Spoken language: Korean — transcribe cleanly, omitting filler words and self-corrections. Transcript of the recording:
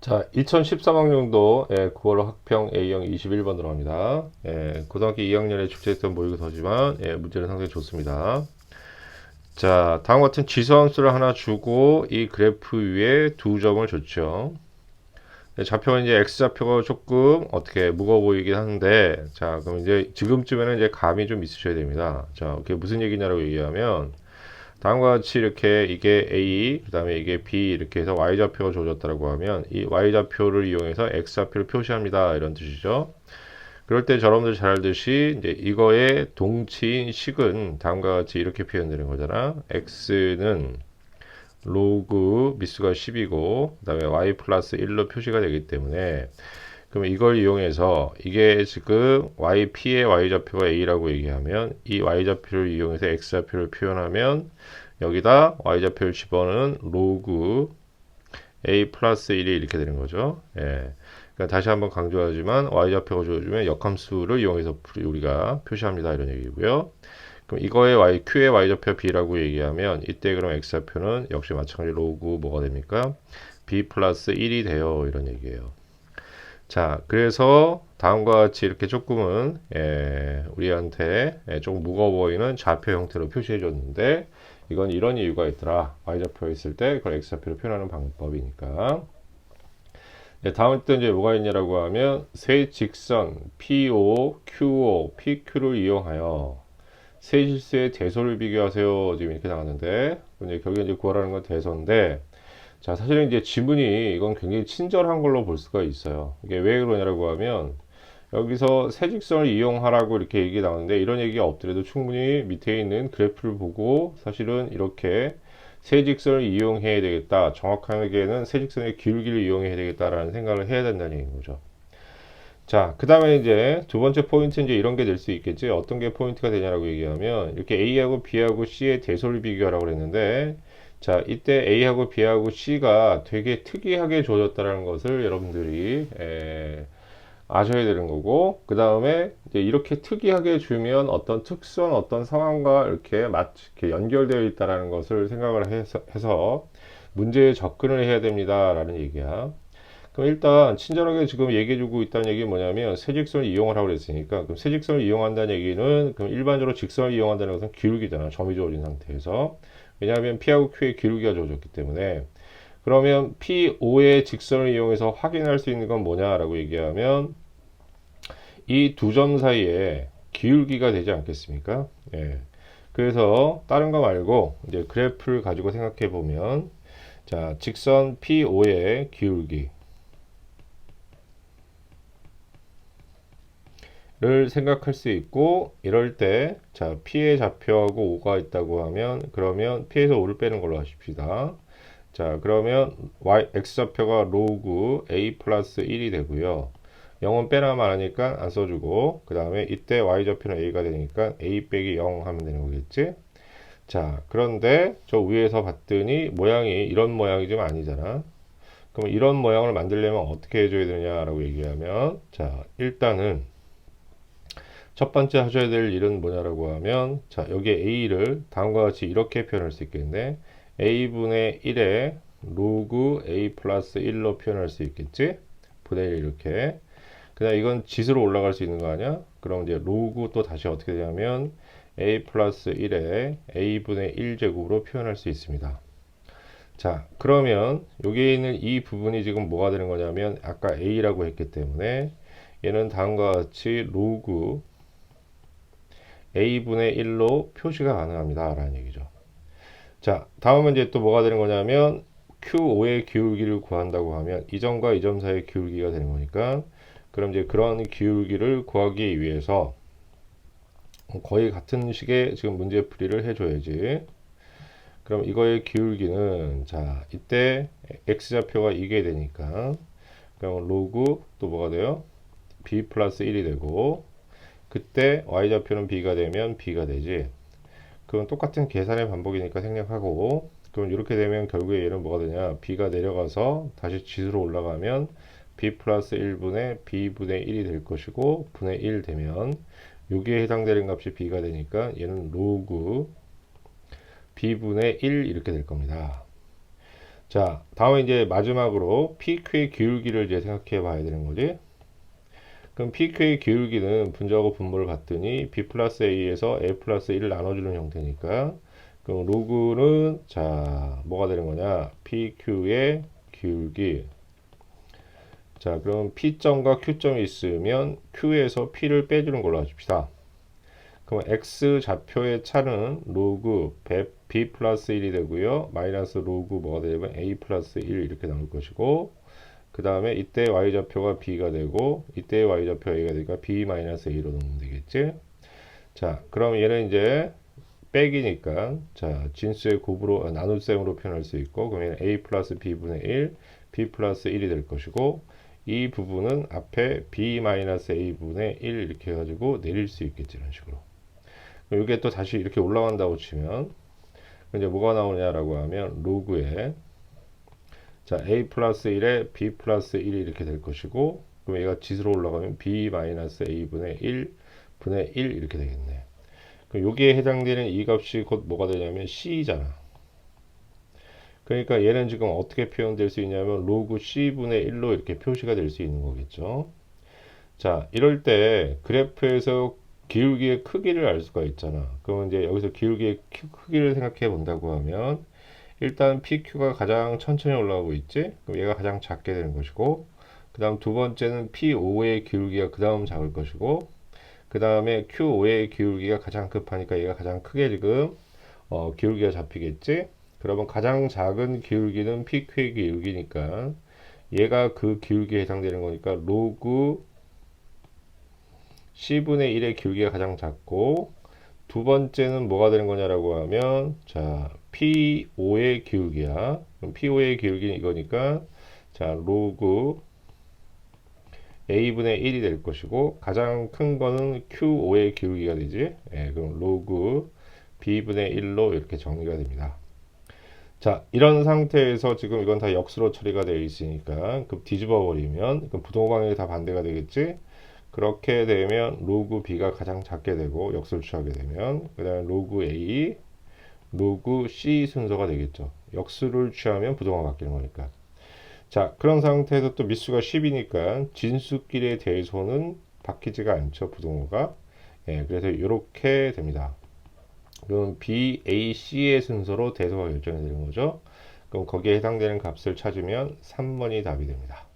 자, 2013학년도 9월 학평 A형 21번 들어갑니다. 고등학교 2학년에 출제했던 모의고사지만 문제는 상당히 좋습니다. 자, 다음 같은 지수함수를 하나 주고 이 그래프 위에 두 점을 줬죠. 좌표가 이제 X좌표가 조금 어떻게 무거워 보이긴 하는데, 자, 그럼 이제 지금쯤에는 이제 감이 좀 있으셔야 됩니다. 자, 그게 무슨 얘기냐라고 얘기하면, 다음과 같이 이렇게 이게 A, 그 다음에 이게 B 이렇게 해서 Y좌표가 주어졌다고 하면 이 Y좌표를 이용해서 X좌표를 표시합니다. 이런 뜻이죠. 그럴 때 여러분들 잘 알듯이 이제 이거의 동치인 식은 다음과 같이 이렇게 표현되는 거잖아. X는 로그 미수가 10이고 그 다음에 Y 플러스 1로 표시가 되기 때문에 그럼 이걸 이용해서 이게 지금 YP의 Y좌표가 A라고 얘기하면 이 Y좌표를 이용해서 X좌표를 표현하면 여기다 Y좌표를 집어넣은 로그 A 플러스 1이 이렇게 되는 거죠. 그러니까 다시 한번 강조하지만 Y좌표가 주어지면 역함수를 이용해서 우리가 표시합니다. 이런 얘기고요. 그럼 이거의 Q의 Y좌표 B라고 얘기하면 이때 그럼 X좌표는 역시 마찬가지로 로그 뭐가 됩니까? B 플러스 1이 돼요. 이런 얘기예요. 자, 그래서 다음과 같이 이렇게 조금은 우리한테 조금 무거워 보이는 좌표 형태로 표시해 줬는데 이건 이런 이유가 있더라. Y좌표 있을 때 그걸 X좌표로 표현하는 방법이니까. 다음 때 이제 뭐가 있냐라고 하면 세 직선 PO, QO, PQ를 이용하여 세 실수의 대소를 비교하세요. 지금 이렇게 나왔는데 이제 결국에 이제 구하라는 건 대소인데 자, 사실은 이제 지문이 이건 굉장히 친절한 걸로 볼 수가 있어요. 이게 왜 그러냐라고 하면 여기서 세직선을 이용하라고 이렇게 얘기 나오는데 이런 얘기가 없더라도 충분히 밑에 있는 그래프를 보고 사실은 이렇게 세직선을 이용해야 되겠다. 정확하게는 세직선의 기울기를 이용해야 되겠다라는 생각을 해야 된다는 얘기인 거죠. 자, 그 다음에 이제 두 번째 포인트 이제 이런 게 될 수 있겠지. 어떤 게 포인트가 되냐라고 얘기하면 이렇게 A하고 B하고 C의 대소를 비교하라고 그랬는데 자, 이때 A하고 B하고 C가 되게 특이하게 주어졌다는 것을 여러분들이 아셔야 되는 거고 그 다음에 이제 이렇게 특이하게 주면 어떤 특수한 어떤 상황과 이렇게 이렇게 연결되어 있다는 것을 생각을 해서 문제에 접근을 해야 됩니다라는 얘기야. 그럼 일단 친절하게 지금 얘기해주고 있다는 얘기는 뭐냐면 세직선을 이용을 하고 그랬으니까 그럼 세직선을 이용한다는 얘기는 그럼 일반적으로 직선을 이용한다는 것은 기울기잖아. 점이 주어진 상태에서 왜냐하면 P하고 Q의 기울기가 주어졌기 때문에 그러면 P5의 직선을 이용해서 확인할 수 있는 건 뭐냐라고 얘기하면 이 두 점 사이에 기울기가 되지 않겠습니까? 그래서 다른 거 말고 이제 그래프를 가지고 생각해 보면 자 직선 P5의 기울기 를 생각할 수 있고 이럴 때 자 P의 좌표하고 5가 있다고 하면 그러면 P에서 5를 빼는 걸로 하십시다. 자 그러면 X좌표가 로그 A 플러스 1이 되고요. 0은 빼나 말하니까 안 써주고 그 다음에 이때 Y좌표는 A가 되니까 A 빼기 0 하면 되는 거겠지. 자 그런데 저 위에서 봤더니 모양이 이런 모양이 좀 아니잖아. 그럼 이런 모양을 만들려면 어떻게 해줘야 되냐라고 얘기하면 자 일단은 첫 번째 하셔야 될 일은 뭐냐라고 하면 자 여기 A를 다음과 같이 이렇게 표현할 수 있겠네. A분의 1에 로그 A 플러스 1로 표현할 수 있겠지. 분의 1 이렇게 그냥 이건 지수로 올라갈 수 있는 거 아니야? 그럼 이제 로그 또 다시 어떻게 되냐면 A 플러스 1에 A분의 1제곱으로 표현할 수 있습니다. 자 그러면 여기 있는 이 부분이 지금 뭐가 되는 거냐면 아까 A라고 했기 때문에 얘는 다음과 같이 로그 A분의 1로 표시가 가능합니다. 라는 얘기죠. 자, 다음은 이제 또 뭐가 되는 거냐면 Q5의 기울기를 구한다고 하면 이 점과 이 점 사이의 기울기가 되는 거니까 그럼 이제 그런 기울기를 구하기 위해서 거의 같은 식의 지금 문제 풀이를 해줘야지. 그럼 이거의 기울기는 자 이때 X좌표가 이게 되니까 그럼 로그 또 뭐가 돼요? B 플러스 1이 되고 그때 Y좌표는 B가 되면 B가 되지. 그건 똑같은 계산의 반복이니까 생략하고 그럼 이렇게 되면 결국에 얘는 뭐가 되냐 b가 내려가서 다시 지수로 올라가면 b 플러스 1분의 b분의 1이 될 것이고 분의 1 되면 여기에 해당되는 값이 b가 되니까 얘는 로그 b분의 1 이렇게 될 겁니다. 자, 다음에 이제 마지막으로 PQ의 기울기를 이제 생각해 봐야 되는 거지. 그럼 PQ의 기울기는 분자하고 분모를 봤더니 B 플러스 A에서 A 플러스 1을 나눠주는 형태니까 그럼 로그는 자 뭐가 되는 거냐 PQ의 기울기. 자 그럼 P점과 Q점이 있으면 Q에서 P를 빼주는 걸로 해줍시다. 그럼 X 좌표의 차는 로그 B 플러스 1이 되고요. 마이너스 로그 뭐가 되냐면 A 플러스 1 이렇게 나올 것이고 그 다음에 이때 y좌표가 b가 되고 이때 y좌표 a가 되니까 b-a로 넣으면 되겠지. 자 그럼 얘는 이제 빼기니까 자 진수의 곱으로 나눗셈으로 표현할 수 있고 그러면 a 플러스 b분의 1 b 플러스 1이 될 것이고 이 부분은 앞에 b-a분의 1 이렇게 해가지고 내릴 수 있겠지 이런 식으로. 이게 또 다시 이렇게 올라간다고 치면 이제 뭐가 나오냐라고 하면 로그에 자, a 플러스 1에 b 플러스 1이 이렇게 될 것이고 그럼 얘가 지수로 올라가면 b 마이너스 a분의 1 분의 1 이렇게 되겠네. 그럼 여기에 해당되는 이 값이 곧 뭐가 되냐면 c잖아. 그러니까 얘는 지금 어떻게 표현될 수 있냐면 로그 c분의 1로 이렇게 표시가 될 수 있는 거겠죠. 자, 이럴 때 그래프에서 기울기의 크기를 알 수가 있잖아. 그러면 이제 여기서 기울기의 크기를 생각해 본다고 하면 일단 PQ가 가장 천천히 올라가고 있지? 그럼 얘가 가장 작게 되는 것이고, 그 다음 두 번째는 P5의 기울기가 그 다음 작을 것이고, 그 다음에 Q5의 기울기가 가장 급하니까 얘가 가장 크게 지금 기울기가 잡히겠지? 그러면 가장 작은 기울기는 PQ의 기울기니까 얘가 그 기울기에 해당되는 거니까 로그 C분의 1의 기울기가 가장 작고 두 번째는 뭐가 되는 거냐라고 하면 자 P5의 기울기야. 그럼 P5의 기울기는 이거니까 자 로그 A분의 1이 될 것이고 가장 큰 거는 Q5의 기울기가 되지. 예, 그럼 로그 B분의 1로 이렇게 정리가 됩니다. 자 이런 상태에서 지금 이건 다 역수로 처리가 되어 있으니까 그 뒤집어 버리면 그 부동호 방향이 다 반대가 되겠지. 그렇게 되면 로그 b가 가장 작게 되고 역수를 취하게 되면 그 다음에 로그 a 로그 C 순서가 되겠죠. 역수를 취하면 부동호가 바뀌는 거니까. 자, 그런 상태에서 또 미수가 10이니까 진수끼리의 대소는 바뀌지가 않죠. 부동호가. 예, 그래서 이렇게 됩니다. 그럼 B, A, C의 순서로 대소가 결정이 되는 거죠. 그럼 거기에 해당되는 값을 찾으면 3번이 답이 됩니다.